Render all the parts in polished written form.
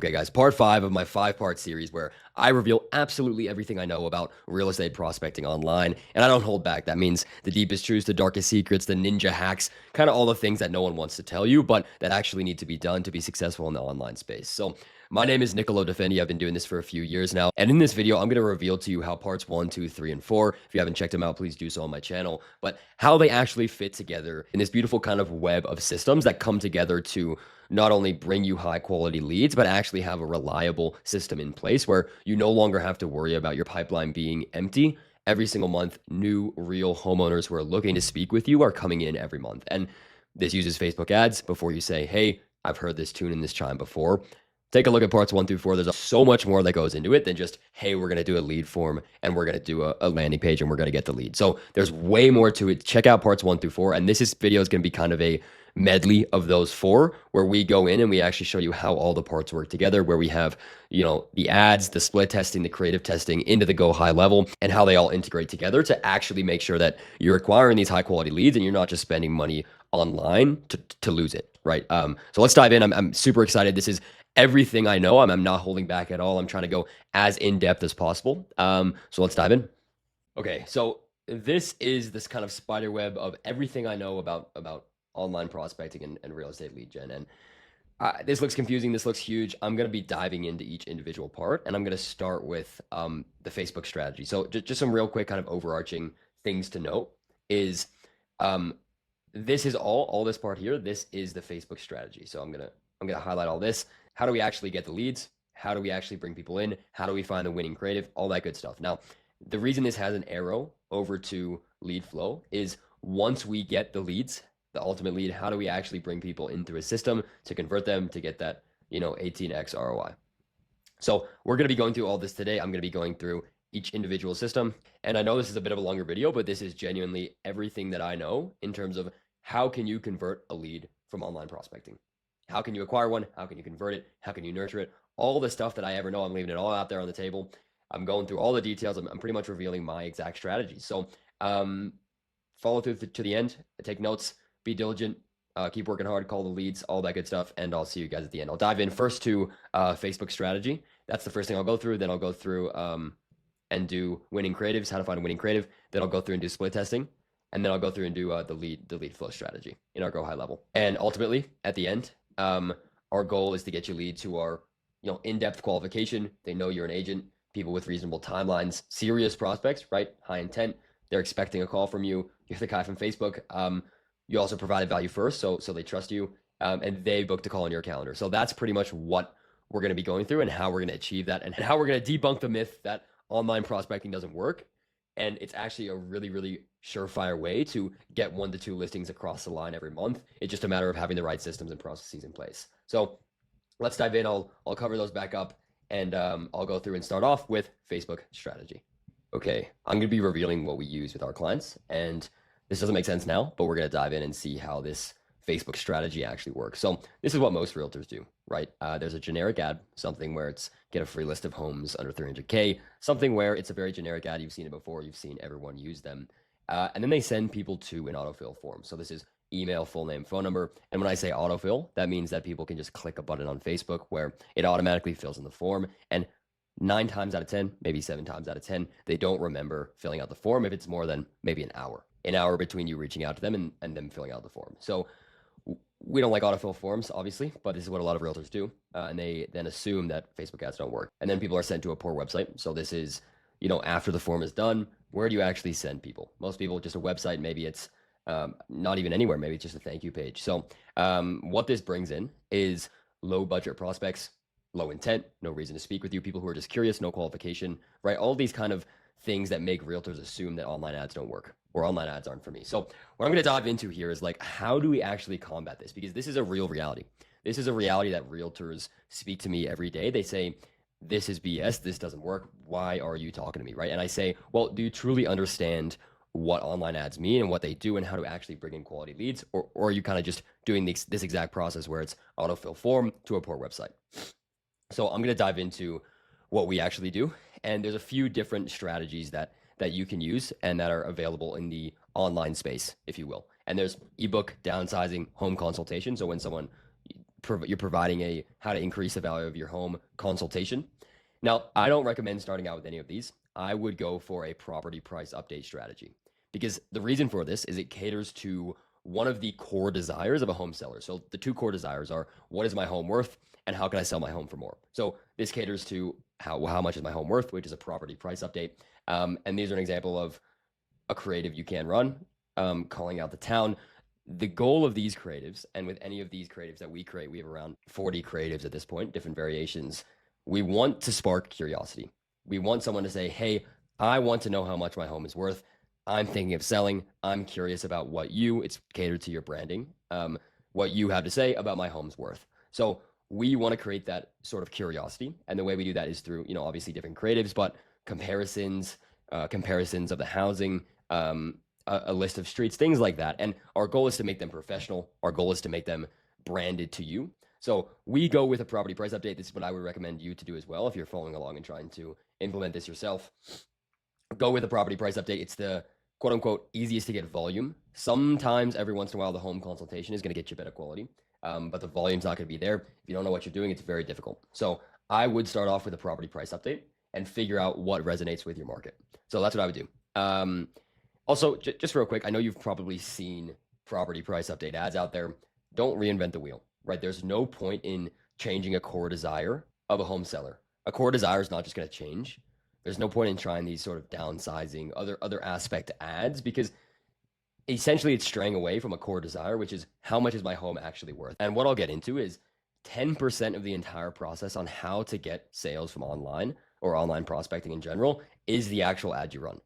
Okay, guys, part 5 of my 5-part series where I reveal absolutely everything I know about real estate prospecting online, and I don't hold back. That means the deepest truths, the darkest secrets, the ninja hacks, kind of all the things that no one wants to tell you, but that actually need to be done to be successful in the online space. So, my name is Nicolo Defendi. I've been doing this for a few years now, and in this video, I'm going to reveal to you how parts 1, 2, 3, and 4, if you haven't checked them out, please do so on my channel, but how they actually fit together in this beautiful kind of web of systems that come together to not only bring you high quality leads, but actually have a reliable system in place where you no longer have to worry about your pipeline being empty. Every single month, new real homeowners who are looking to speak with you are coming in every month. And this uses Facebook ads before you say, hey, I've heard this tune in this chime before. Take a look at parts 1 through 4. There's so much more that goes into it than just, hey, we're going to do a lead form and we're going to do a landing page and we're going to get the lead. So there's way more to it. Check out parts 1 through 4. And this video is going to be kind of a medley of those 4 where we go in and we actually show you how all the parts work together, where we have, the ads, the split testing, the creative testing into the go high level, and how they all integrate together to actually make sure that you're acquiring these high quality leads and you're not just spending money online to lose it, right? So let's dive in. I'm super excited. This is everything I know. I'm not holding back at all. I'm trying to go as in depth as possible. So let's dive in. Okay, so this is this kind of spider web of everything I know about online prospecting and real estate lead gen. And this looks confusing. This looks huge. I'm going to be diving into each individual part, and I'm going to start with the Facebook strategy. So just some real quick kind of overarching things to note is this is all this part here. This is the Facebook strategy. So I'm going to highlight all this. How do we actually get the leads? How do we actually bring people in? How do we find the winning creative? All that good stuff. Now, the reason this has an arrow over to lead flow is once we get the leads, the ultimate lead, how do we actually bring people into a system to convert them to get that, 18x ROI? So we're going to be going through all this today. I'm going to be going through each individual system. And I know this is a bit of a longer video, but this is genuinely everything that I know in terms of how can you convert a lead from online prospecting? How can you acquire one? How can you convert it? How can you nurture it? All the stuff that I ever know, I'm leaving it all out there on the table. I'm going through all the details. I'm pretty much revealing my exact strategy. So follow through to the end, take notes, be diligent, keep working hard, call the leads, all that good stuff. And I'll see you guys at the end. I'll dive in first to Facebook strategy. That's the first thing I'll go through. Then I'll go through and do winning creatives, how to find a winning creative. Then I'll go through and do split testing. And then I'll go through and do the lead flow strategy in our go high level. And ultimately, at the end, our goal is to get you leads who are, in-depth qualification. They know you're an agent, people with reasonable timelines, serious prospects, right? High intent. They're expecting a call from you. You're the guy from Facebook. You also provided value first, so they trust you, and they booked a call on your calendar. So that's pretty much what we're going to be going through and how we're going to achieve that and how we're going to debunk the myth that online prospecting doesn't work. And it's actually a really, really surefire way to get 1 to 2 listings across the line every month. It's just a matter of having the right systems and processes in place. So let's dive in. I'll cover those back up, and I'll go through and start off with Facebook strategy. Okay, I'm going to be revealing what we use with our clients, and this doesn't make sense now, but we're going to dive in and see how this Facebook strategy actually works. So this is what most realtors do, right? There's a generic ad, something where it's get a free list of homes under 300K, something where it's a very generic ad. You've seen it before. You've seen everyone use them. And then they send people to an autofill form. So this is email, full name, phone number. And when I say autofill, that means that people can just click a button on Facebook where it automatically fills in the form. And 9 times out of 10, maybe 7 times out of 10, they don't remember filling out the form if it's more than maybe an hour between you reaching out to them and them filling out the form. So we don't like autofill forms, obviously, but this is what a lot of realtors do. And they then assume that Facebook ads don't work. And then people are sent to a poor website. So this is, after the form is done, where do you actually send people? Most people, just a website. Maybe it's not even anywhere. Maybe it's just a thank you page. So what this brings in is low budget prospects, low intent, no reason to speak with you, people who are just curious, no qualification, right? All these kind of things that make realtors assume that online ads don't work or online ads aren't for me. So what I'm going to dive into here is how do we actually combat this? Because this is a real reality. This is a reality that realtors speak to me every day. They say, this is BS. This doesn't work. Why are you talking to me, right? And I say, well, do you truly understand what online ads mean and what they do and how to actually bring in quality leads? Or are you kind of just doing this exact process where it's autofill form to a poor website? So I'm going to dive into what we actually do. And there's a few different strategies that you can use and that are available in the online space, if you will. And there's ebook, downsizing, home consultation. So when someone you're providing a how to increase the value of your home consultation. Now, I don't recommend starting out with any of these. I would go for a property price update strategy because the reason for this is it caters to one of the core desires of a home seller. So the two core desires are what is my home worth and how can I sell my home for more? So this caters to how much is my home worth, which is a property price update. And these are an example of a creative you can run, calling out the town. The goal of these creatives, and with any of these creatives that we create, we have around 40 creatives at this point, different variations. We want to spark curiosity. We want someone to say, hey, I want to know how much my home is worth. I'm thinking of selling. I'm curious about it's catered to your branding, what you have to say about my home's worth. So we want to create that sort of curiosity. And the way we do that is through, obviously different creatives, but comparisons of the housing, a list of streets, things like that. And our goal is to make them professional. Our goal is to make them branded to you. So we go with a property price update. This is what I would recommend you to do as well if you're following along and trying to implement this yourself. Go with a property price update. It's the quote unquote easiest to get volume. Sometimes every once in a while, the home consultation is going to get you better quality, but the volume's not going to be there. If you don't know what you're doing, it's very difficult. So I would start off with a property price update and figure out what resonates with your market. So that's what I would do. Also, just real quick, I know you've probably seen property price update ads out there. Don't reinvent the wheel, right? There's no point in changing a core desire of a home seller. A core desire is not just going to change. There's no point in trying these sort of downsizing other aspect ads because essentially it's straying away from a core desire, which is how much is my home actually worth? And what I'll get into is 10% of the entire process on how to get sales from online or online prospecting in general is the actual ad you run.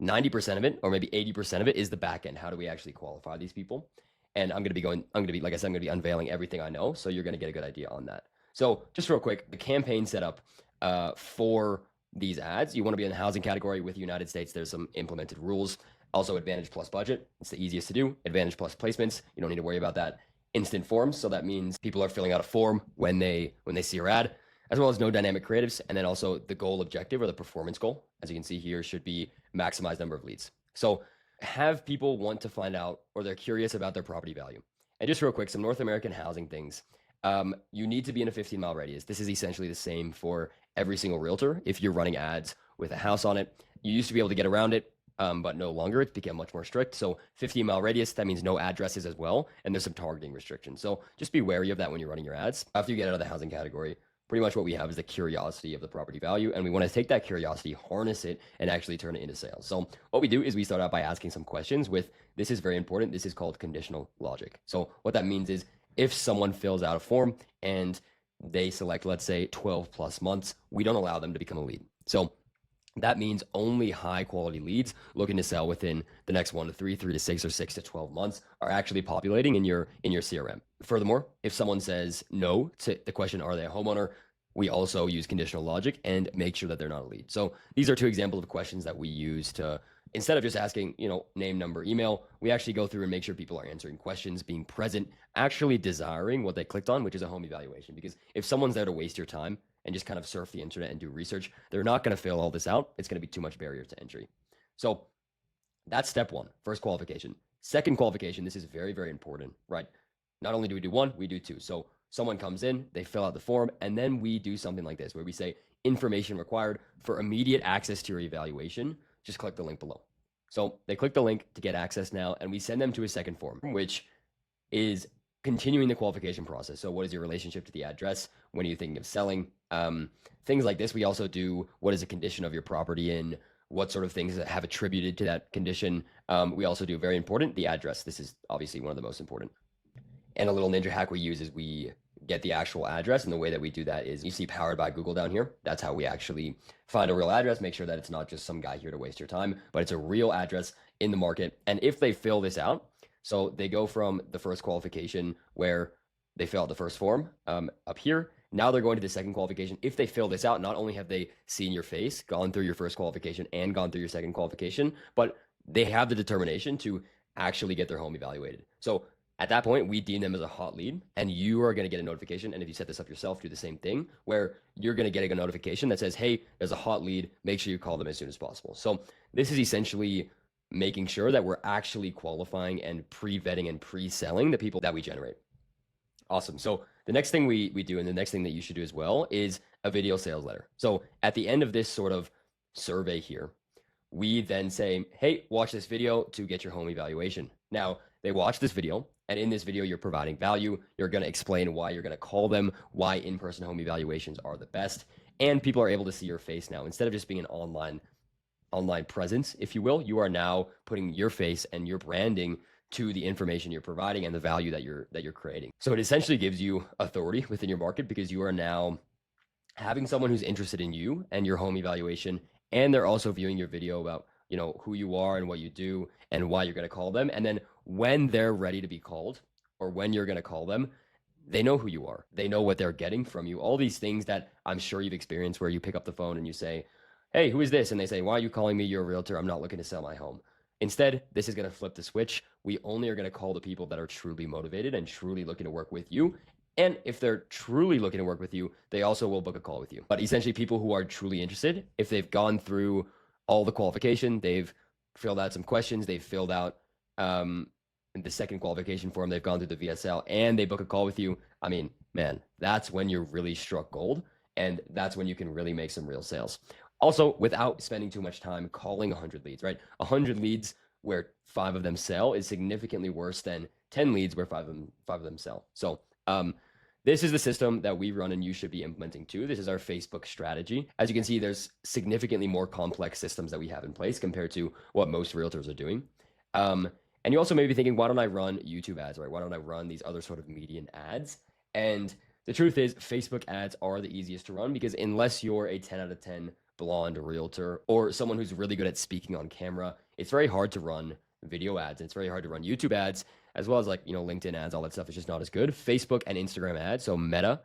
90% of it, or maybe 80% of it, is the back end. How do we actually qualify these people? And like I said, I'm going to be unveiling everything I know. So you're going to get a good idea on that. So just real quick, the campaign setup for these ads, you want to be in the housing category with the United States. There's some implemented rules. Also Advantage plus budget. It's the easiest to do. Advantage plus placements. You don't need to worry about that. Instant forms. So that means people are filling out a form when they see your ad, as well as no dynamic creatives. And then also the goal objective or the performance goal, as you can see here, should be maximize number of leads. So have people want to find out or they're curious about their property value. And just real quick, some North American housing things. You need to be in a 15-mile radius. This is essentially the same for every single realtor. If you're running ads with a house on it, you used to be able to get around it, but no longer. It's become much more strict. So 15-mile radius, that means no addresses as well. And there's some targeting restrictions. So just be wary of that when you're running your ads. After you get out of the housing category, pretty much what we have is the curiosity of the property value. And we want to take that curiosity, harness it, and actually turn it into sales. So what we do is we start out by asking some questions with, this is very important. This is called conditional logic. So what that means is if someone fills out a form and they select, let's say 12 plus months, we don't allow them to become a lead. So that means only high quality leads looking to sell within the next 1 to 3, 3 to 6, or 6 to 12 months are actually populating in your CRM. Furthermore, if someone says no to the question, are they a homeowner? We also use conditional logic and make sure that they're not a lead. So these are two examples of questions that we use to, instead of just asking, name, number, email, we actually go through and make sure people are answering questions, being present, actually desiring what they clicked on, which is a home evaluation. Because if someone's there to waste your time and just kind of surf the internet and do research, they're not going to fill all this out. It's going to be too much barrier to entry. So that's step one, first qualification. Second qualification, this is very, very important, right? Not only do we do one, we do two. So someone comes in, they fill out the form, and then we do something like this where we say information required for immediate access to your evaluation. Just click the link below. So they click the link to get access now, and we send them to a second form, which is continuing the qualification process. So what is your relationship to the address? When are you thinking of selling? Things like this. We also do what is a condition of your property in, what sort of things that have attributed to that condition. We also do, very important, the address. This is obviously one of the most important. And a little ninja hack we use is we get the actual address. And the way that we do that is you see powered by Google down here. That's how we actually find a real address, make sure that it's not just some guy here to waste your time, but it's a real address in the market. And if they fill this out, so they go from the first qualification where they fill out the first form up here. Now they're going to the second qualification. If they fill this out, not only have they seen your face, gone through your first qualification and gone through your second qualification, but they have the determination to actually get their home evaluated. So at that point, we deem them as a hot lead, and you are going to get a notification. And if you set this up yourself, do the same thing, where you're going to get a notification that says, hey, there's a hot lead. Make sure you call them as soon as possible. So this is essentially making sure that we're actually qualifying and pre-vetting and pre-selling the people that we generate. Awesome. So the next thing we do, and the next thing that you should do as well, is a video sales letter. So at the end of this sort of survey here, we then say, hey, watch this video to get your home evaluation. Now, they watch this video, and in this video, you're providing value. You're going to explain why you're going to call them, why in-person home evaluations are the best, and people are able to see your face now. Instead of just being an online presence, if you will, you are now putting your face and your branding to the information you're providing and the value that you're creating. So it essentially gives you authority within your market because you are now having someone who's interested in you and your home evaluation, and they're also viewing your video about, who you are and what you do and why you're going to call them. And then when they're ready to be called or when you're going to call them, they know who you are. They know what they're getting from you. All these things that I'm sure you've experienced where you pick up the phone and you say, hey, who is this? And they say, why are you calling me? You're a realtor. I'm not looking to sell my home. Instead, this is going to flip the switch. We only are going to call the people that are truly motivated and truly looking to work with you. And if they're truly looking to work with you, they also will book a call with you. But essentially, people who are truly interested, if they've gone through all the qualification, they've filled out some questions, they've filled out the second qualification form, they've gone through the VSL, and they book a call with you, I mean, man, that's when you're really struck gold. And that's when you can really make some real sales. Also, without spending too much time calling 100 leads, right? 100 leads where 5 of them sell is significantly worse than 10 leads where 5 of them sell. So this is the system that we run and you should be implementing too. This is our Facebook strategy. As you can see, there's significantly more complex systems that we have in place compared to what most realtors are doing. And you also may be thinking, why don't I run YouTube ads, right? Why don't I run these other sort of median ads? And the truth is, Facebook ads are the easiest to run because unless you're a 10 out of 10 blonde realtor or someone who's really good at speaking on camera, it's very hard to run video ads. And it's very hard to run YouTube ads as well as LinkedIn ads, all that stuff is just not as good. Facebook and Instagram ads, so Meta,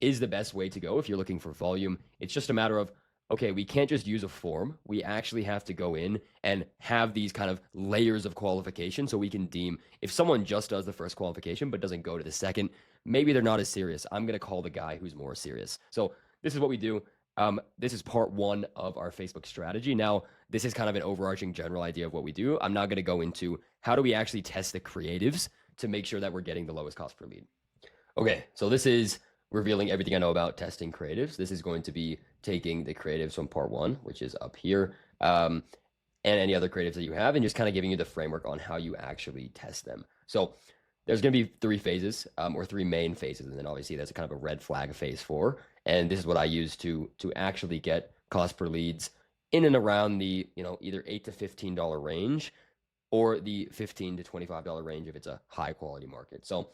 is the best way to go if you're looking for volume. It's just a matter of, okay, we can't just use a form. We actually have to go in and have these kind of layers of qualification so we can deem if someone just does the first qualification but doesn't go to the second, maybe they're not as serious. I'm going to call the guy who's more serious. So this is what we do. This is part 1 of our Facebook strategy. Now, this is kind of an overarching general idea of what we do. I'm not going to go into how do we actually test the creatives to make sure that we're getting the lowest cost per lead. Okay, so this is revealing everything I know about testing creatives. This is going to be taking the creatives from part 1, which is up here, and any other creatives that you have, and just kind of giving you the framework on how you actually test them. So there's going to be 3 phases or 3 main phases. And then obviously there's a kind of a red flag phase 4. And this is what I use to actually get cost per leads in and around the, either $8 to $15 range or the $15 to $25 range if it's a high quality market. So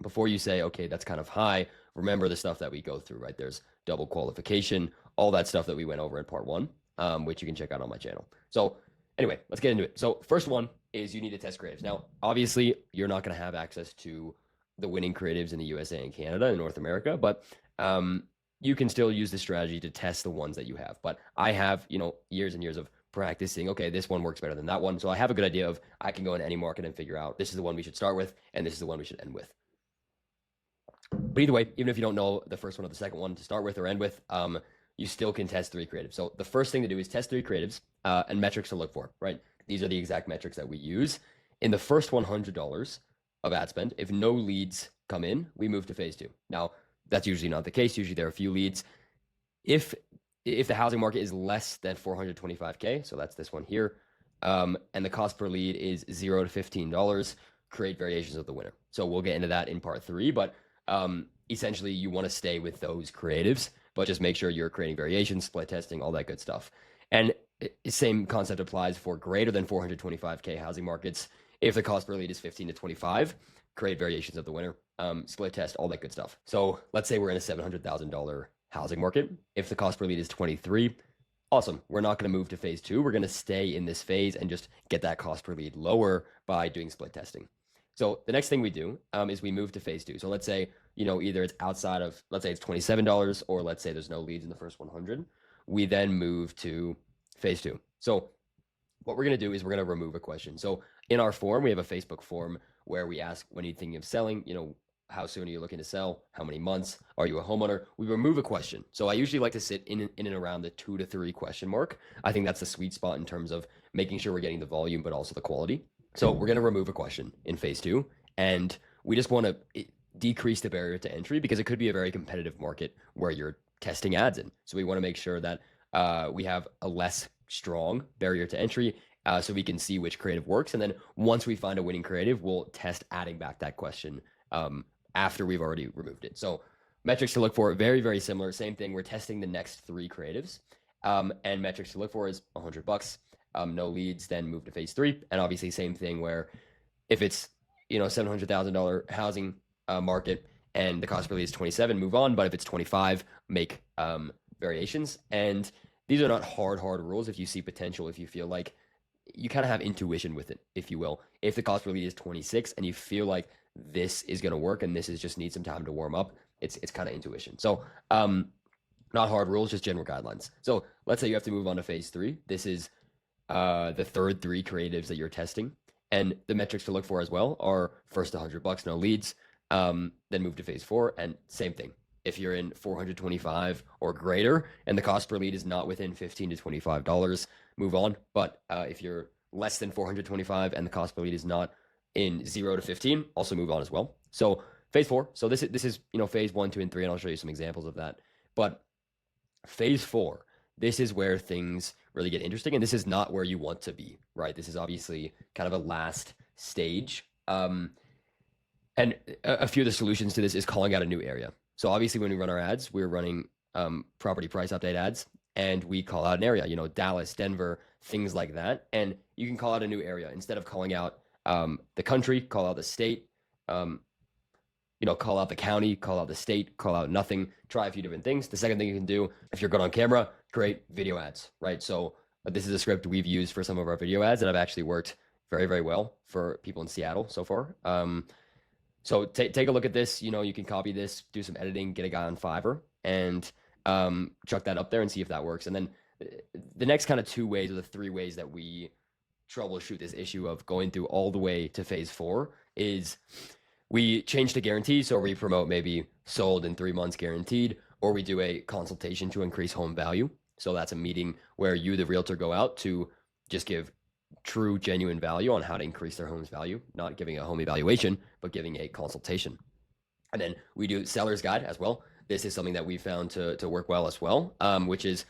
before you say, okay, that's kind of high, remember the stuff that we go through, right? There's double qualification, all that stuff that we went over in part 1, which you can check out on my channel. So anyway, let's get into it. So first one is you need to test creatives. Now, obviously, you're not going to have access to the winning creatives in the USA and Canada and North America, but you can still use the strategy to test the ones that you have. But I have, years and years of practicing. Okay, this one works better than that one. So I have a good idea of I can go in any market and figure out this is the one we should start with and this is the one we should end with. But either way, even if you don't know the first one or the second one to start with or end with, you still can test 3 creatives. So the first thing to do is test 3 creatives and metrics to look for, right? These are the exact metrics that we use. In the first $100 of ad spend, if no leads come in, we move to phase 2. Now, that's usually not the case. Usually there are a few leads. If the housing market is less than 425K, so that's this one here, and the cost per lead is $0 to $15, create variations of the winner. So we'll get into that in part 3, but essentially you want to stay with those creatives, but just make sure you're creating variations, split testing, all that good stuff. And same concept applies for greater than 425K housing markets. If the cost per lead is 15 to 25, create variations of the winner, split test, all that good stuff. So let's say we're in a $700,000 housing market. If the cost per lead is 23, awesome. We're not going to move to phase 2. We're going to stay in this phase and just get that cost per lead lower by doing split testing. So the next thing we do is we move to phase 2. So let's say, either it's outside of, let's say it's $27, or let's say there's no leads in the first 100. We then move to phase 2. So what we're going to do is we're going to remove a question. So in our form, we have a Facebook form where we ask, when are you thinking of selling? How soon are you looking to sell? How many months? Are you a homeowner? We remove a question. So I usually like to sit in and around the 2 to 3 question mark. I think that's the sweet spot in terms of making sure we're getting the volume, but also the quality. So we're going to remove a question in phase 2. And we just want to, decrease the barrier to entry because it could be a very competitive market where you're testing ads in. So we want to make sure that we have a less strong barrier to entry so we can see which creative works. And then once we find a winning creative, we'll test adding back that question after we've already removed it. So metrics to look for, very, very similar. Same thing. We're testing the next 3 creatives. And metrics to look for is $100. No leads, then move to phase 3. And obviously same thing where if it's, $700,000 housing market and the cost per lead is 27, move on. But if it's 25, make variations. And these are not hard rules. If you see potential, if you feel like you kind of have intuition with it, if you will. If the cost per lead is 26 and you feel like this is going to work and this is just needs some time to warm up, it's kind of intuition. So not hard rules, just general guidelines. So let's say you have to move on to phase 3. This is the third 3 creatives that you're testing. And the metrics to look for as well are first $100, no leads, then move to phase 4. And same thing. If you're in 425 or greater and the cost per lead is not within $15 to $25, move on. But if you're less than 425 and the cost per lead is not in 0 to 15, also move on as well. So phase 4. So this is phase 1, 2, and 3, and I'll show you some examples of that. But phase 4, this is where things really get interesting, and this is not where you want to be, right? This is obviously kind of a last stage. And a few of the solutions to this is calling out a new area. So obviously when we run our ads, we're running property price update ads, and we call out an area, Dallas, Denver, things like that. And you can call out a new area instead of calling out the country, call out the state, call out the county, call out the state, call out nothing, try a few different things. The second thing you can do, if you're good on camera, create video ads, right? So this is a script we've used for some of our video ads that have actually worked very, very well for people in Seattle so far. So take a look at this. You can copy this, do some editing, get a guy on Fiverr, and chuck that up there and see if that works. And then the next kind of 2 ways or the 3 ways that we troubleshoot this issue of going through all the way to phase 4 is we change the guarantee. So we promote maybe sold in 3 months guaranteed, or we do a consultation to increase home value. So that's a meeting where you, the realtor, go out to just give true, genuine value on how to increase their home's value, not giving a home evaluation, but giving a consultation. And then we do seller's guide as well. This is something that we found to work well as well, which is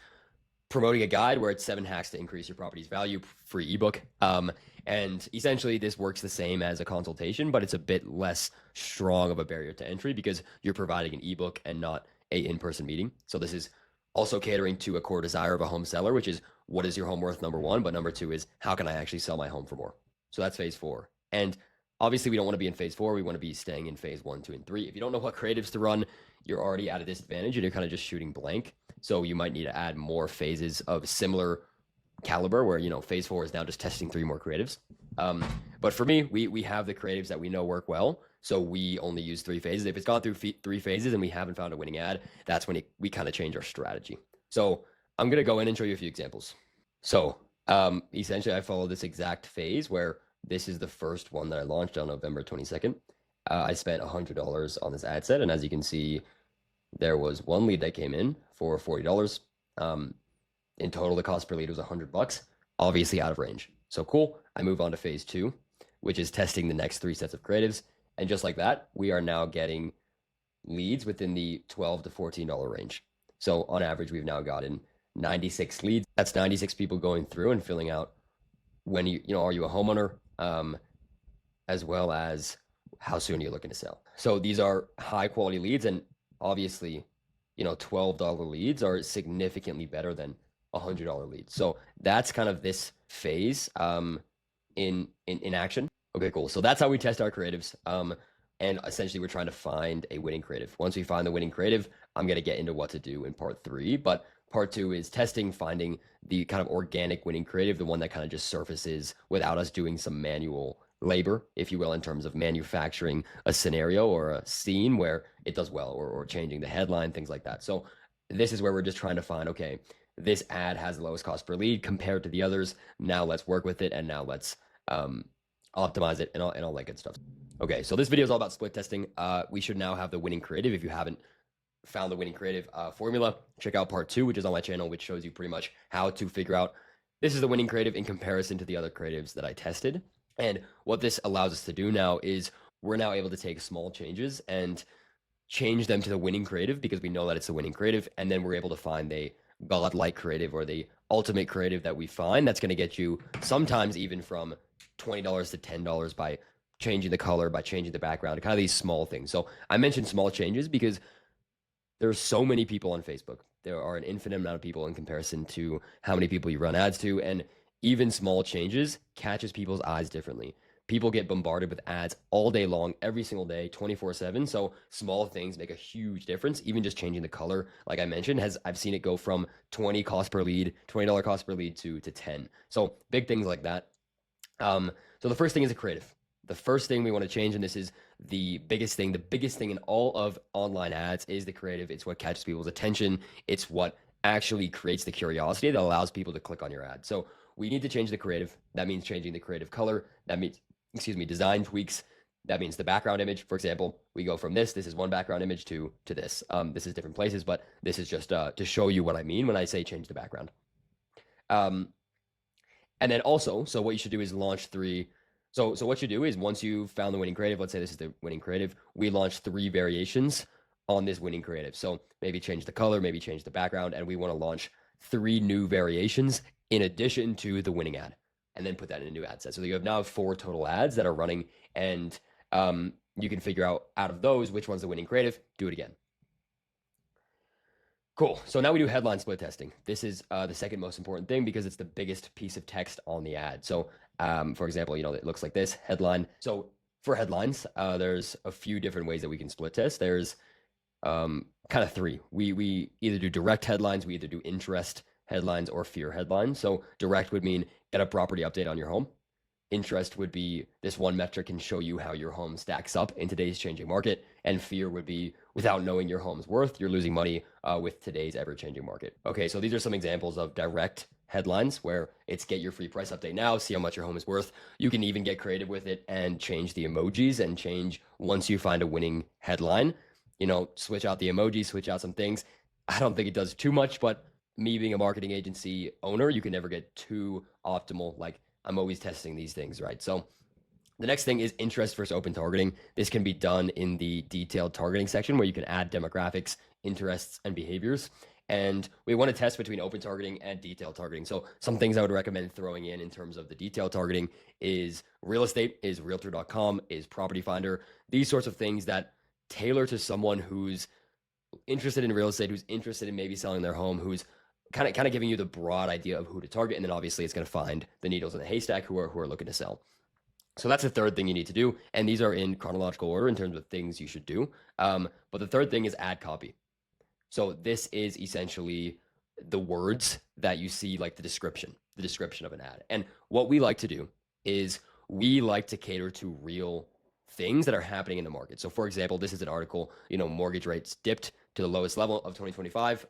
promoting a guide where it's 7 hacks to increase your property's value, free ebook. And essentially this works the same as a consultation, but it's a bit less strong of a barrier to entry because you're providing an ebook and not a in-person meeting. So this is also catering to a core desire of a home seller, which is what is your home worth, number 1, but number 2 is how can I actually sell my home for more? So that's phase 4. And obviously we don't want to be in phase 4. We want to be staying in phase 1, 2, and 3. If you don't know what creatives to run, you're already at a disadvantage and you're kind of just shooting blank. So you might need to add more phases of similar caliber where, phase 4 is now just testing 3 more creatives. But for me, we have the creatives that we know work well. So we only use 3 phases. If it's gone through 3 phases and we haven't found a winning ad, that's when we kind of change our strategy. So I'm going to go in and show you a few examples. So essentially I follow this exact phase where this is the first one that I launched on November 22nd. I spent $100 on this ad set. And as you can see, there was 1 lead that came in for $40. In total, the cost per lead was $100, obviously out of range. So cool. I move on to phase 2, which is testing the next 3 sets of creatives. And just like that, we are now getting leads within the $12 to $14 range. So on average, we've now gotten 96 leads. That's 96 people going through and filling out when are you a homeowner, as well as how soon you're looking to sell. So these are high quality leads, and obviously, $12 leads are significantly better than $100 leads. So that's kind of this phase in action. Okay, cool. So that's how we test our creatives. And essentially we're trying to find a winning creative. Once we find the winning creative, I'm going to get into what to do in part 3, but part 2 is testing, finding the kind of organic winning creative, the one that kind of just surfaces without us doing some manual labor, if you will, in terms of manufacturing a scenario or a scene where it does well, or changing the headline, things like that. So this is where we're just trying to find, okay, this ad has the lowest cost per lead compared to the others. Now let's work with it, and now let's optimize it and all that good stuff. Okay, so this video is all about split testing. We should now have the winning creative. If you haven't found the winning creative formula, check out part 2, which is on my channel, which shows you pretty much how to figure out this is the winning creative in comparison to the other creatives that I tested. And what this allows us to do now is we're now able to take small changes and change them to the winning creative because we know that it's the winning creative. And then we're able to find the godlike creative or the ultimate creative that we find that's going to get you sometimes even from $20 to $10 by changing the color, by changing the background, kind of these small things. So I mentioned small changes because there's so many people on Facebook. There are an infinite amount of people in comparison to how many people you run ads to. And even small changes catches people's eyes differently. People get bombarded with ads all day long, every single day, 24/7. So small things make a huge difference. Even just changing the color, like I mentioned, I've seen it go from 20 cost per lead, $20 cost per lead to 10. So big things like that. So the first thing is a creative. The first thing we want to change, and this is the biggest thing in all of online ads is the creative. It's what catches people's attention. It's what actually creates the curiosity that allows people to click on your ad. So we need to change the creative. That means changing the creative color. That means, design tweaks. That means the background image. For example, we go from this is one background image to this. This is different places, but this is just to show you what I mean when I say change the background. And then also, so what you should do is launch 3. So what you do is once you've found the winning creative, let's say this is the winning creative, we launch 3 variations on this winning creative. So maybe change the color, maybe change the background, and we want to launch 3 new variations in addition to the winning ad, and then put that in a new ad set. So you have now 4 total ads that are running, and you can figure out of those which one's the winning creative, do it again. Cool. So now we do headline split testing. This is the second most important thing because it's the biggest piece of text on the ad. So for example, it looks like this headline. So for headlines, there's a few different ways that we can split test. There's kind of 3. We either do direct headlines, we either do interest headlines or fear headlines. So direct would mean get a property update on your home. Interest would be this one metric can show you how your home stacks up in today's changing market. And fear would be without knowing your home's worth, you're losing money with today's ever-changing market. Okay, so these are some examples of direct headlines where it's get your free price update now, see how much your home is worth. You can even get creative with it and change the emojis and change once you find a winning headline, switch out the emojis, switch out some things. I don't think it does too much, but me being a marketing agency owner, you can never get too optimal. Like I'm always testing these things, right? So the next thing is interest versus open targeting. This can be done in the detailed targeting section where you can add demographics, interests, and behaviors. And we want to test between open targeting and detailed targeting. So some things I would recommend throwing in terms of the detailed targeting is real estate, is realtor.com, is property finder, these sorts of things that tailor to someone who's interested in real estate, who's interested in maybe selling their home, who's kind of giving you the broad idea of who to target. And then obviously it's going to find the needles in the haystack who are looking to sell. So that's the third thing you need to do. And these are in chronological order in terms of things you should do. But the third thing is ad copy. So this is essentially the words that you see, like the description of an ad. And what we like to do is we like to cater to real things that are happening in the market. So for example, this is an article, mortgage rates dipped to the lowest level of 2025,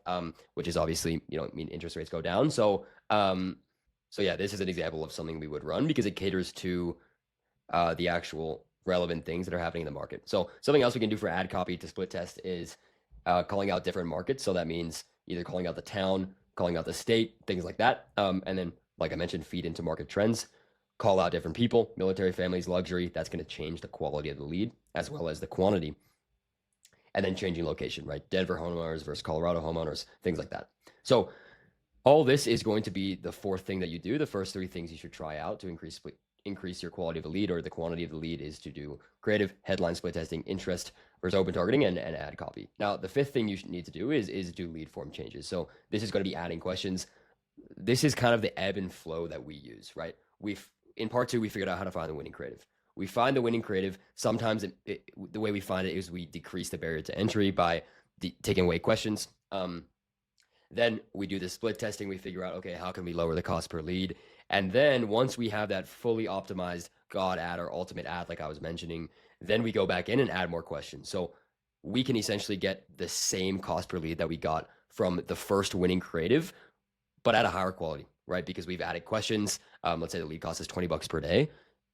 which is obviously, interest rates go down. So yeah, this is an example of something we would run because it caters to the actual relevant things that are happening in the market. So something else we can do for ad copy to split test is calling out different markets. So that means either calling out the town, calling out the state, things like that. And then, like I mentioned, feed into market trends, call out different people, military families, luxury. That's going to change the quality of the lead as well as the quantity. And then changing location, right? Denver homeowners versus Colorado homeowners, things like that. So all this is going to be the fourth thing that you do. The first 3 things you should try out to increase your quality of a lead or the quantity of the lead is to do creative, headline split testing, interest versus open targeting, and ad copy. Now, the 5th thing you need to do is do lead form changes. So this is going to be adding questions. This is kind of the ebb and flow that we use, right? In part 2, we figured out how to find the winning creative. We find the winning creative. Sometimes the way we find it is we decrease the barrier to entry by taking away questions. Then we do the split testing. We figure out, okay, how can we lower the cost per lead? And then once we have that fully optimized God ad or ultimate ad, like I was mentioning, then we go back in and add more questions. So we can essentially get the same cost per lead that we got from the first winning creative, but at a higher quality, right? Because we've added questions. Let's say the lead cost is $20 per day.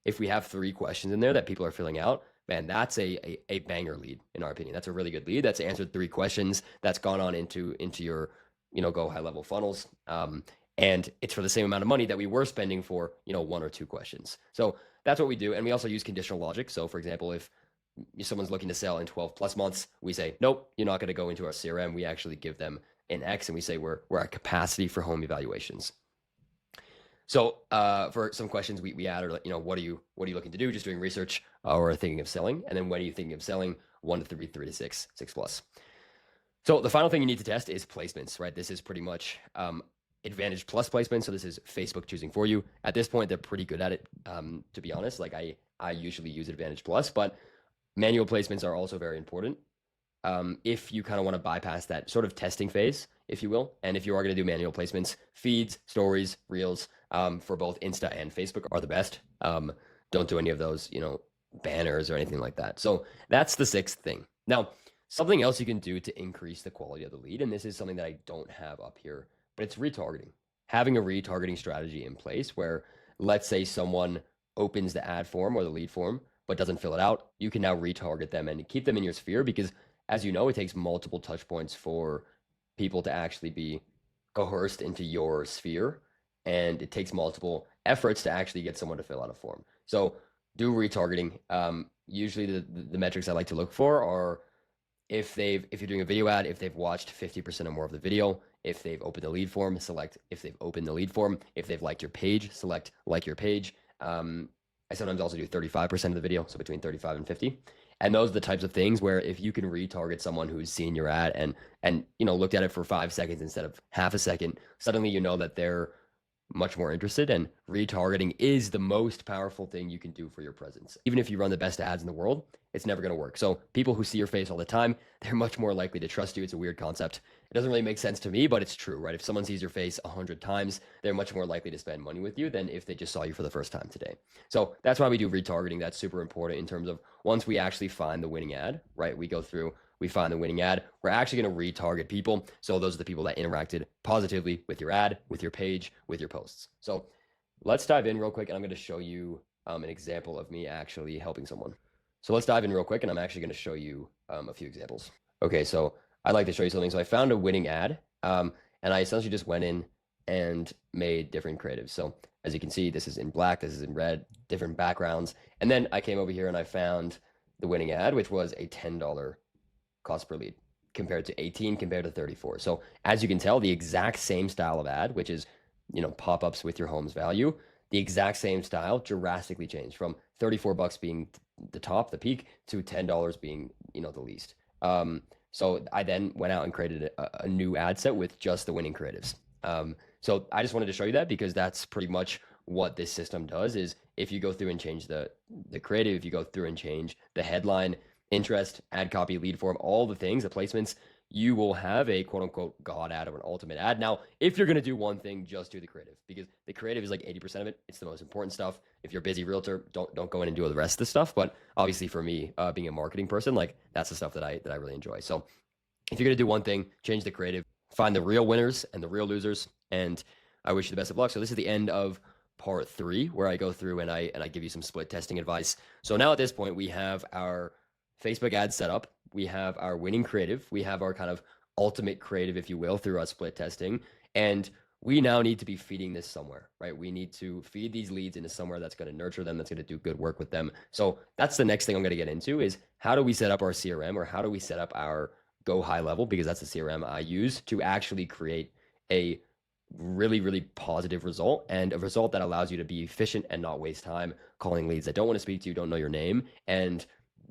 If we have 3 questions in there that people are filling out, man, that's a banger lead, in our opinion. That's a really good lead. That's answered 3 questions. That's gone on into your, go high level funnels. And it's for the same amount of money that we were spending for, 1 or 2 questions. So that's what we do. And we also use conditional logic. So for example, if someone's looking to sell in 12 plus months, we say, nope, you're not going to go into our CRM. We actually give them an X and we say we're at capacity for home evaluations. So for some questions we add are, what are you looking to do? Just doing research or thinking of selling? And then when are you thinking of selling? 1 to 3, 3 to 6, 6 plus. So the final thing you need to test is placements, right? This is pretty much Advantage Plus placements. So this is Facebook choosing for you. At this point, they're pretty good at it, to be honest. Like I usually use Advantage Plus, but manual placements are also very important. If you kind of want to bypass that sort of testing phase, if you will, and if you are going to do manual placements, feeds, stories, reels for both Insta and Facebook are the best. Don't do any of those, banners or anything like that. So that's the sixth thing. Now, something else you can do to increase the quality of the lead, and this is something that I don't have up here, but it's retargeting. Having a retargeting strategy in place where, let's say someone opens the ad form or the lead form, but doesn't fill it out, you can now retarget them and keep them in your sphere because, as you know, it takes multiple touch points for people to actually be coerced into your sphere, and it takes multiple efforts to actually get someone to fill out a form. So do retargeting. Usually the metrics I like to look for are if you're doing a video ad, if they've watched 50% or more of the video, if they've opened the lead form, select if they've opened the lead form, if they've liked your page, select like your page. I sometimes also do 35% of the video, so between 35 and 50. And those are the types of things where if you can retarget someone who's seen your ad and looked at it for 5 seconds instead of half a second, suddenly you know that they're much more interested, and retargeting is the most powerful thing you can do for your presence. Even if you run the best ads in the world, it's never going to work. So people who see your face all the time, they're much more likely to trust you. It's a weird concept. It doesn't really make sense to me, but it's true, right? If someone sees your face 100 times, they're much more likely to spend money with you than if they just saw you for the first time today. So that's why we do retargeting. That's super important in terms of once we actually find the winning ad, right? We find the winning ad. We're actually going to retarget people. So those are the people that interacted positively with your ad, with your page, with your posts. So let's dive in real quick, and I'm going to show you an example of me actually helping someone. So let's dive in real quick, and I'm actually going to show you a few examples. Okay, so I'd like to show you something. So I found a winning ad, and I essentially just went in and made different creatives. So as you can see, this is in black, this is in red, different backgrounds. And then I came over here and I found the winning ad, which was a $10 cost per lead compared to 18 compared to 34. So as you can tell, the exact same style of ad, which is, pop-ups with your home's value, the exact same style drastically changed from 34 bucks being the top, the peak, to $10 being, the least. So I then went out and created a new ad set with just the winning creatives. So I just wanted to show you that because that's pretty much what this system does is if you go through and change the creative, if you go through and change the headline, interest, ad copy, lead form, all the things, the placements, you will have a quote unquote God ad or an ultimate ad. Now, if you're going to do one thing, just do the creative because the creative is like 80% of it. It's the most important stuff. If you're a busy realtor, don't go in and do the rest of the stuff. But obviously for me, being a marketing person, like that's the stuff that I really enjoy. So if you're going to do one thing, change the creative, find the real winners and the real losers. And I wish you the best of luck. So this is the end of part 3 where I go through and I give you some split testing advice. So now at this point, we have our Facebook ad setup. We have our winning creative. We have our kind of ultimate creative, if you will, through our split testing. And we now need to be feeding this somewhere, right? We need to feed these leads into somewhere that's going to nurture them, that's going to do good work with them. So that's the next thing I'm going to get into is how do we set up our CRM or how do we set up our Go High Level, because that's the CRM I use to actually create a really, really positive result and a result that allows you to be efficient and not waste time calling leads that don't want to speak to you, don't know your name, and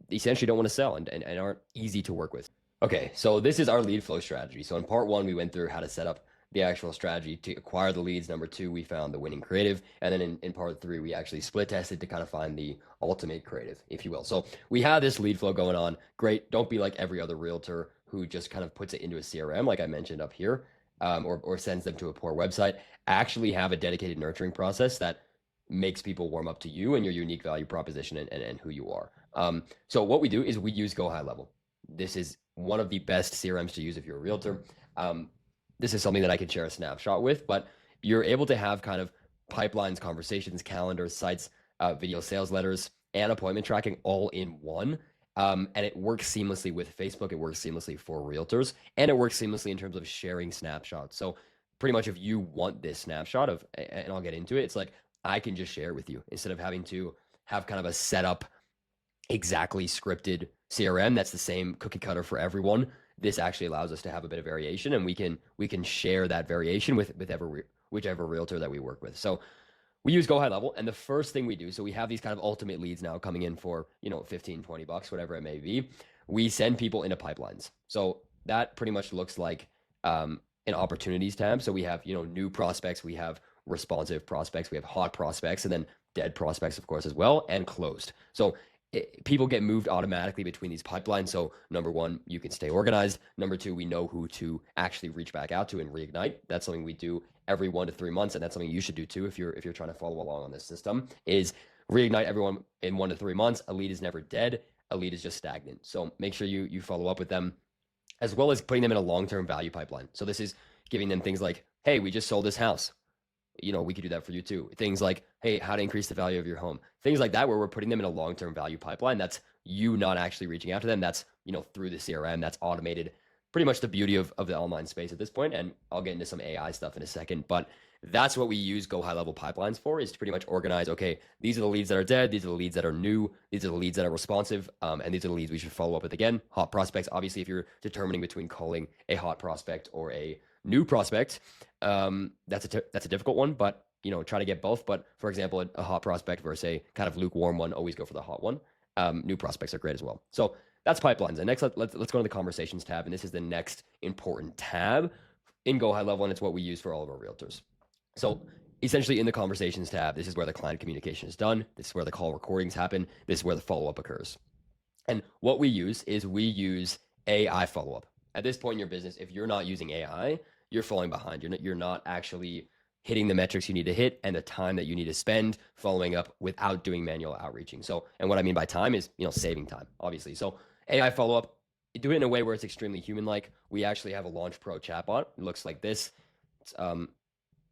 essentially don't want to sell and aren't easy to work with. Okay, so this is our lead flow strategy. So in part 1, we went through how to set up the actual strategy to acquire the leads. Number 2, we found the winning creative. And then in part 3, we actually split tested to kind of find the ultimate creative, if you will. So we have this lead flow going on. Great. Don't be like every other realtor who just kind of puts it into a CRM, like I mentioned up here, or sends them to a poor website. Actually have a dedicated nurturing process that makes people warm up to you and your unique value proposition and who you are. So what we do is we use Go High Level. This is one of the best CRMs to use if you're a realtor. This is something that I could share a snapshot with, but you're able to have kind of pipelines, conversations, calendars, sites, video sales letters, and appointment tracking all in one. And it works seamlessly with Facebook. It works seamlessly for realtors, and it works seamlessly in terms of sharing snapshots. So pretty much if you want this snapshot of, and I'll get into it, it's like I can just share it with you instead of having to have kind of a setup exactly scripted CRM that's the same cookie cutter for everyone. This actually allows us to have a bit of variation, and we can share that variation with whichever realtor that we work with. So we use Go High Level, and the first thing we do, so we have these kind of ultimate leads now coming in for, 15, $20, whatever it may be. We send people into pipelines. So that pretty much looks like an opportunities tab. So we have, new prospects, we have responsive prospects, we have hot prospects, and then dead prospects, of course, as well, and closed. So people get moved automatically between these pipelines. So number one, you can stay organized. Number two, we know who to actually reach back out to and reignite. That's something we do every 1 to 3 months, and that's something you should do too if you're trying to follow along on this system. Is reignite everyone in 1 to 3 months. A lead is never dead. A lead is just stagnant. So make sure you follow up with them, as well as putting them in a long-term value pipeline. So this is giving them things like, hey, we just sold this house. We could do that for you too. Things like, hey, how to increase the value of your home. Things like that, where we're putting them in a long-term value pipeline. That's you not actually reaching out to them. That's, through the CRM. That's automated. Pretty much the beauty of the online space at this point. And I'll get into some AI stuff in a second. But that's what we use Go High Level pipelines for, is to pretty much organize, okay, these are the leads that are dead. These are the leads that are new. These are the leads that are responsive. And these are the leads we should follow up with again. Hot prospects, obviously, if you're determining between calling a hot prospect or a new prospect, that's a difficult one, but try to get both. But for example, a hot prospect versus a kind of lukewarm one, always go for the hot one. New prospects are great as well. So that's pipelines. And next, let's go to the conversations tab. And this is the next important tab in Go High Level, and it's what we use for all of our realtors. So essentially in the conversations tab, this is where the client communication is done. This is where the call recordings happen. This is where the follow-up occurs. And what we use is AI follow-up. At this point in your business, if you're not using AI, you're falling behind. You're not actually hitting the metrics you need to hit and the time that you need to spend following up without doing manual outreaching. So, and what I mean by time is, saving time, obviously. So AI follow-up, do it in a way where it's extremely human-like. We actually have a Launch Pro chatbot. It looks like this. It's,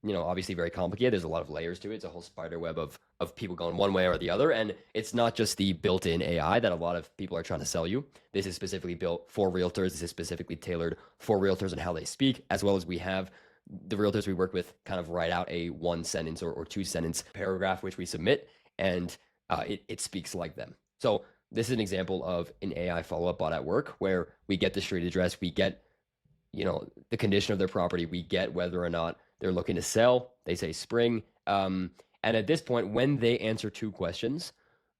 obviously very complicated. There's a lot of layers to it. It's a whole spider web of people going one way or the other. And it's not just the built-in AI that a lot of people are trying to sell you. This is specifically built for realtors. This is specifically tailored for realtors and how they speak, as well as we have the realtors we work with kind of write out a 1-sentence or 2-sentence paragraph, which we submit, and it speaks like them. So this is an example of an AI follow-up bot at work, where we get the street address, we get, the condition of their property, we get whether or not they're looking to sell. They say spring. And at this point, when they answer 2 questions,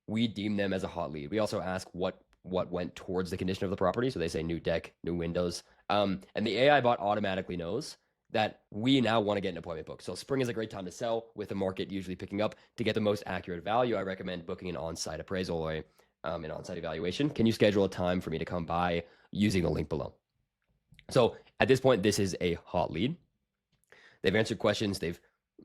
we deem them as a hot lead. We also ask what went towards the condition of the property. So they say new deck, new windows. And the AI bot automatically knows that we now want to get an appointment booked. So spring is a great time to sell, with the market usually picking up. To get the most accurate value, I recommend booking an on-site appraisal or an on-site evaluation. Can you schedule a time for me to come by using the link below? So at this point, this is a hot lead. They've answered questions.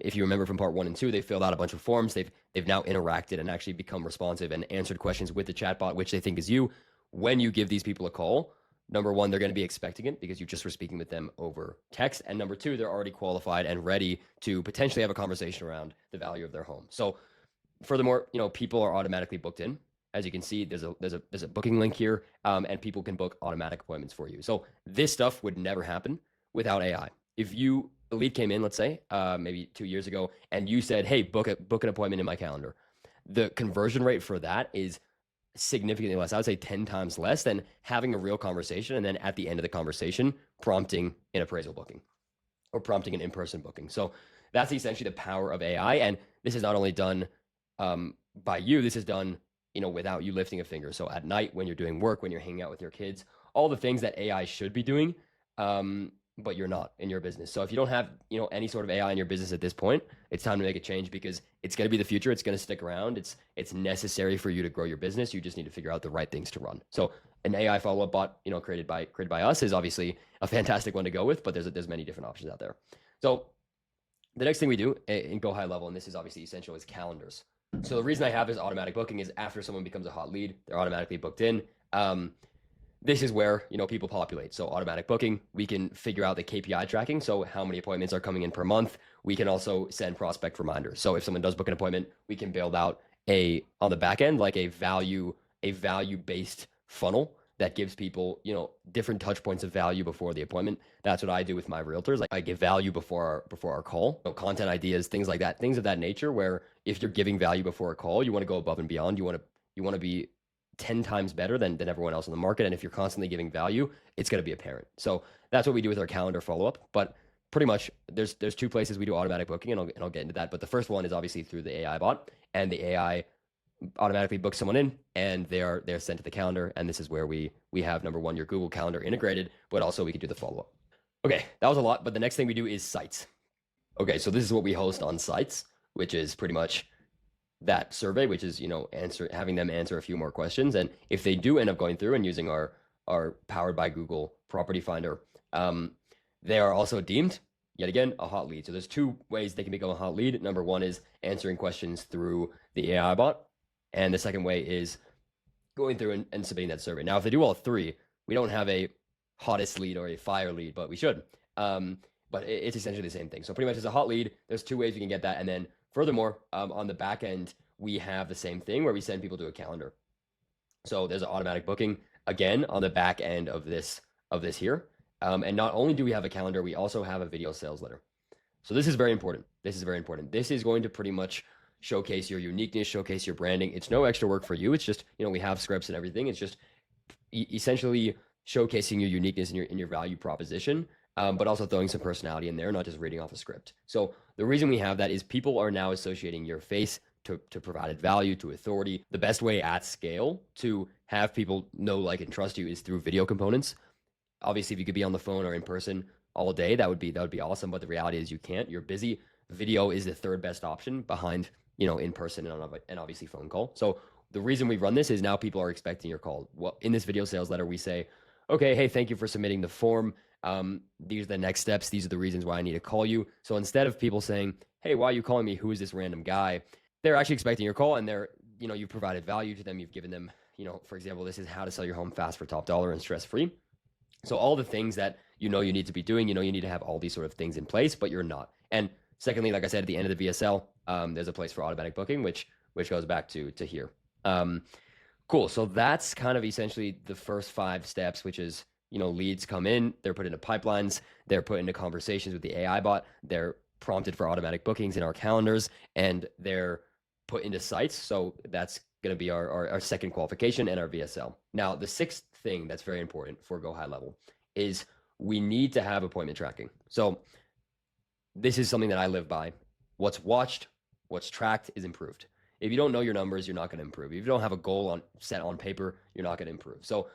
If you remember from part 1 and 2, they filled out a bunch of forms. They've now interacted and actually become responsive and answered questions with the chatbot, which they think is you. When you give these people a call, number one, they're going to be expecting it because you just were speaking with them over text. And number two, they're already qualified and ready to potentially have a conversation around the value of their home. So furthermore, people are automatically booked in. As you can see, there's a booking link here, and people can book automatic appointments for you. So this stuff would never happen without AI. If a lead came in, let's say, maybe 2 years ago, and you said, hey, book an appointment in my calendar, the conversion rate for that is significantly less. I would say 10 times less than having a real conversation, and then at the end of the conversation, prompting an appraisal booking or prompting an in-person booking. So that's essentially the power of AI. And this is not only done by you, this is done without you lifting a finger. So at night, when you're doing work, when you're hanging out with your kids, all the things that AI should be doing, but you're not in your business. So if you don't have, any sort of AI in your business at this point, it's time to make a change, because it's going to be the future. It's going to stick around. It's necessary for you to grow your business. You just need to figure out the right things to run. So an AI follow-up bot, created by us is obviously a fantastic one to go with, but there's many different options out there. So the next thing we do in Go High Level, and this is obviously essential, is calendars. So the reason I have this automatic booking is after someone becomes a hot lead, they're automatically booked in. This is where, people populate. So automatic booking, we can figure out the KPI tracking. So how many appointments are coming in per month. We can also send prospect reminders. So if someone does book an appointment, we can build out on the back end, like a value-based funnel that gives people, different touch points of value before the appointment. That's what I do with my realtors. Like, I give value before our call, content ideas, things like that, things of that nature, where if you're giving value before a call, you want to go above and beyond. You want to be 10 times better than everyone else in the market. And if you're constantly giving value, it's going to be apparent. So that's what we do with our calendar follow up. But pretty much there's two places we do automatic booking, and I'll get into that. But the first one is obviously through the AI bot, and the AI automatically books someone in, and they're sent to the calendar. And this is where we have number one, your Google Calendar integrated, but also we can do the follow up. Okay, that was a lot, but the next thing we do is sites. Okay, so this is what we host on sites, which is pretty much that survey, which is, having them answer a few more questions. And if they do end up going through and using our powered by Google property finder, they are also deemed, yet again, a hot lead. So there's two ways they can become a hot lead. Number one is answering questions through the AI bot. And the second way is going through and submitting that survey. Now, if they do all three, we don't have a hottest lead or a fire lead, but we should. But it's essentially the same thing. So pretty much as a hot lead, there's two ways we can get that. And then furthermore, on the back end, we have the same thing where we send people to a calendar. So there's an automatic booking again on the back end of this here. And not only do we have a calendar, we also have a video sales letter. So this is very important. This is going to pretty much showcase your uniqueness, showcase your branding. It's no extra work for you. It's just, we have scripts and everything. It's just essentially showcasing your uniqueness and your value proposition, but also throwing some personality in there, not just reading off a script. So the reason we have that is people are now associating your face to provided value, to authority. The best way at scale to have people know, like, and trust you is through video components. Obviously, if you could be on the phone or in person all day, that would be awesome. But the reality is you can't. You're busy. Video is the third best option behind, in person and obviously phone call. So the reason we run this is now people are expecting your call. Well, in this video sales letter, we say, okay, hey, thank you for submitting the form. These are the next steps. These are the reasons why I need to call you. So instead of people saying, hey, why are you calling me? Who is this random guy? They're actually expecting your call, and you've provided value to them. You've given them, for example, this is how to sell your home fast for top dollar and stress-free. So all the things that you need to be doing, you need to have all these sort of things in place, but you're not. And secondly, like I said, at the end of the VSL, there's a place for automatic booking, which goes back to here. Cool. So that's kind of essentially the first 5 steps, which is, leads come in, they're put into pipelines, they're put into conversations with the AI bot, they're prompted for automatic bookings in our calendars, and they're put into sites. So that's going to be our second qualification and our VSL. Now, the sixth thing that's very important for Go High Level is we need to have appointment tracking. So this is something that I live by. What's watched, what's tracked is improved. If you don't know your numbers, you're not going to improve. If you don't have a goal set on paper, you're not going to improve. So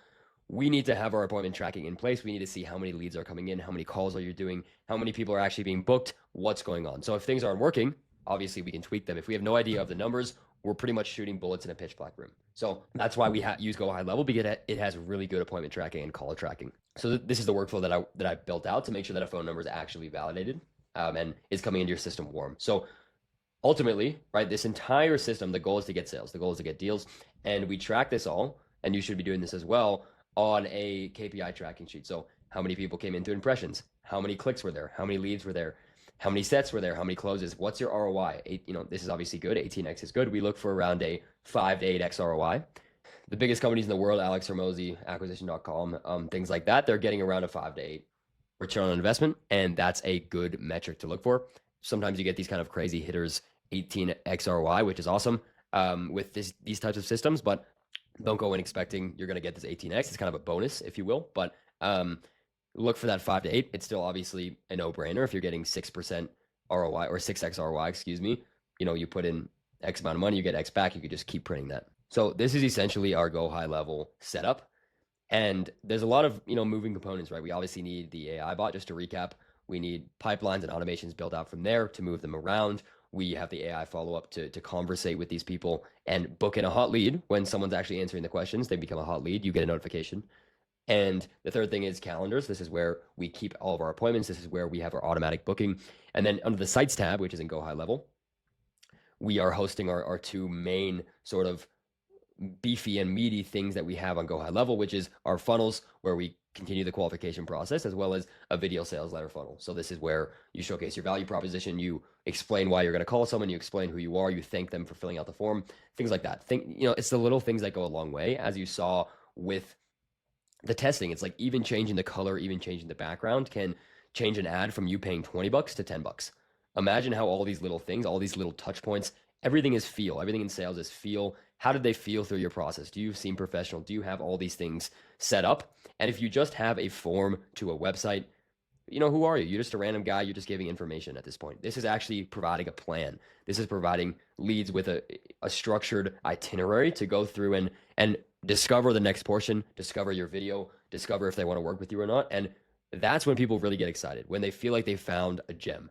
we need to have our appointment tracking in place. We need to see how many leads are coming in, how many calls are you doing, how many people are actually being booked, what's going on. So if things aren't working, obviously we can tweak them. If we have no idea of the numbers, we're pretty much shooting bullets in a pitch black room. So that's why we use Go High Level, because it has really good appointment tracking and call tracking. So this is the workflow that I built out to make sure that a phone number is actually validated and is coming into your system warm. So ultimately, right, this entire system, the goal is to get sales, the goal is to get deals, and we track this all, and you should be doing this as well, on a KPI tracking sheet. So how many people came into impressions? How many clicks were there? How many leads were there? How many sets were there? How many closes? What's your ROI? This is obviously good. 18x is good. We look for around a 5 to 8x ROI. The biggest companies in the world, Alex Hormozy, acquisition.com, things like that, they're getting around a 5 to 8 return on investment, and that's a good metric to look for. Sometimes you get these kind of crazy hitters, 18x ROI, which is awesome with these types of systems, but don't go in expecting you're going to get this 18x. It's kind of a bonus, if you will, but look for that 5 to 8. It's still obviously a no-brainer. If you're getting 6% ROI or 6x ROI, excuse me, you put in X amount of money, you get X back. You could just keep printing that. So this is essentially our Go High Level setup. And there's a lot of, moving components, right? We obviously need the AI bot. Just to recap, we need pipelines and automations built out from there to move them around. We have the AI follow-up to conversate with these people and book in a hot lead. When someone's actually answering the questions, they become a hot lead. You get a notification. And the third thing is calendars. This is where we keep all of our appointments. This is where we have our automatic booking. And then under the sites tab, which is in Go High Level, we are hosting our 2 main sort of beefy and meaty things that we have on Go High Level, which is our funnels, where we continue the qualification process, as well as a video sales letter funnel. So this is where you showcase your value proposition, you explain why you're going to call someone, you explain who you are, you thank them for filling out the form, things like that. It's the little things that go a long way. As you saw with the testing, it's like even changing the color, even changing the background can change an ad from you paying $20 to $10. Imagine how all these little things, all these little touch points, everything is feel. Everything in sales is feel. How did they feel through your process? Do you seem professional? Do you have all these things set up? And if you just have a form to a website, who are you? You're just a random guy. You're just giving information at this point. This is actually providing a plan. This is providing leads with a structured itinerary to go through and discover the next portion, discover your video, discover if they want to work with you or not. And that's when people really get excited, when they feel like they found a gem.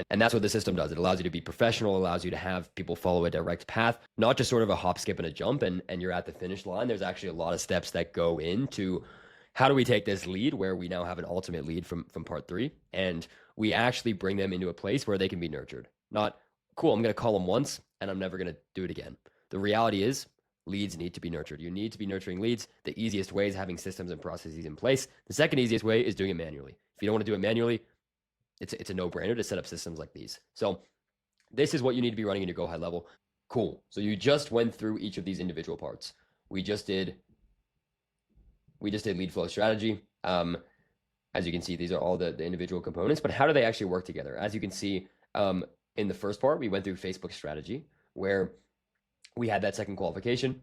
And that's what the system does. It allows you to be professional, allows you to have people follow a direct path, not just sort of a hop, skip, and a jump, and you're at the finish line. There's actually a lot of steps that go into how do we take this lead where we now have an ultimate lead from part 3, and we actually bring them into a place where they can be nurtured. Not, cool, I'm going to call them once, and I'm never going to do it again. The reality is leads need to be nurtured. You need to be nurturing leads. The easiest way is having systems and processes in place. The second easiest way is doing it manually. If you don't want to do it manually, it's a no-brainer to set up systems like these. So this is what you need to be running in your Go High level. Cool. So you just went through each of these individual parts. We just did lead flow strategy. As you can see, these are all the individual components, but how do they actually work together? As you can see, in the first part, we went through Facebook strategy, where we had that second qualification.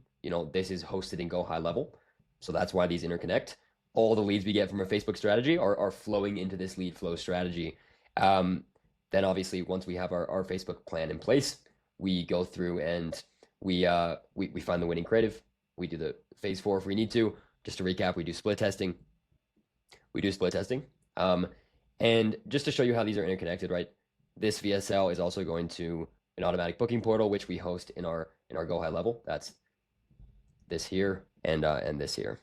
This is hosted in Go High level. So that's why these interconnect. All the leads we get from a Facebook strategy are flowing into this lead flow strategy. Then obviously, once we have our Facebook plan in place, we go through and we find the winning creative. We do the phase 4 if we need to. Just to recap, we do split testing. And just to show you how these are interconnected, right? This VSL is also going to an automatic booking portal, which we host in our Go High level. That's this here and this here.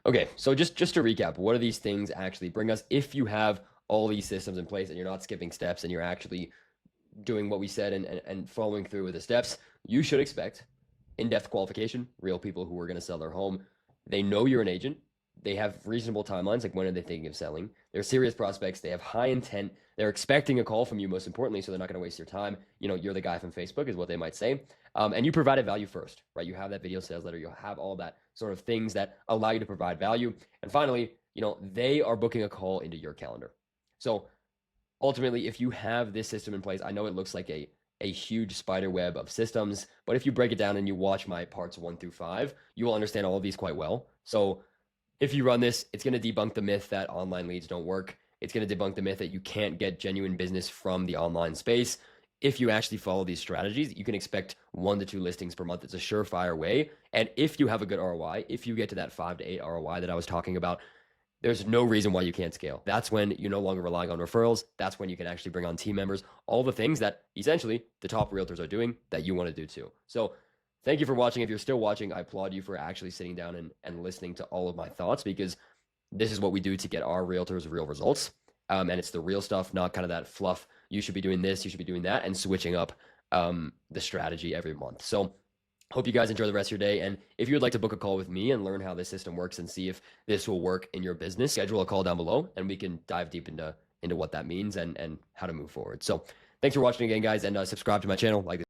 Okay, so just to recap, what do these things actually bring us? If you have all these systems in place and you're not skipping steps and you're actually doing what we said and following through with the steps, you should expect in-depth qualification, real people who are going to sell their home. They know you're an agent. They have reasonable timelines, like when are they thinking of selling? They're serious prospects. They have high intent. They're expecting a call from you, most importantly, so they're not going to waste your time. You're the guy from Facebook is what they might say. And you provided value first, right? You have that video sales letter. You have all that sort of things that allow you to provide value. And finally, they are booking a call into your calendar. So ultimately, if you have this system in place, I know it looks like a huge spider web of systems, but if you break it down and you watch my parts 1 through 5, you will understand all of these quite well. So if you run this, it's going to debunk the myth that online leads don't work. It's going to debunk the myth that you can't get genuine business from the online space. If you actually follow these strategies, you can expect 1 to 2 listings per month. It's a surefire way. And if you have a good ROI, if you get to that 5 to 8 ROI that I was talking about, there's no reason why you can't scale. That's when you're no longer relying on referrals. That's when you can actually bring on team members, all the things that essentially the top realtors are doing that you want to do too. So thank you for watching. If you're still watching, I applaud you for actually sitting down and listening to all of my thoughts, because this is what we do to get our realtors real results. And it's the real stuff, not kind of that fluff. You should be doing this, you should be doing that, and switching up the strategy every month. So hope you guys enjoy the rest of your day. And if you would like to book a call with me and learn how this system works and see if this will work in your business, schedule a call down below and we can dive deep into what that means and how to move forward. So thanks for watching again, guys, and subscribe to my channel. Like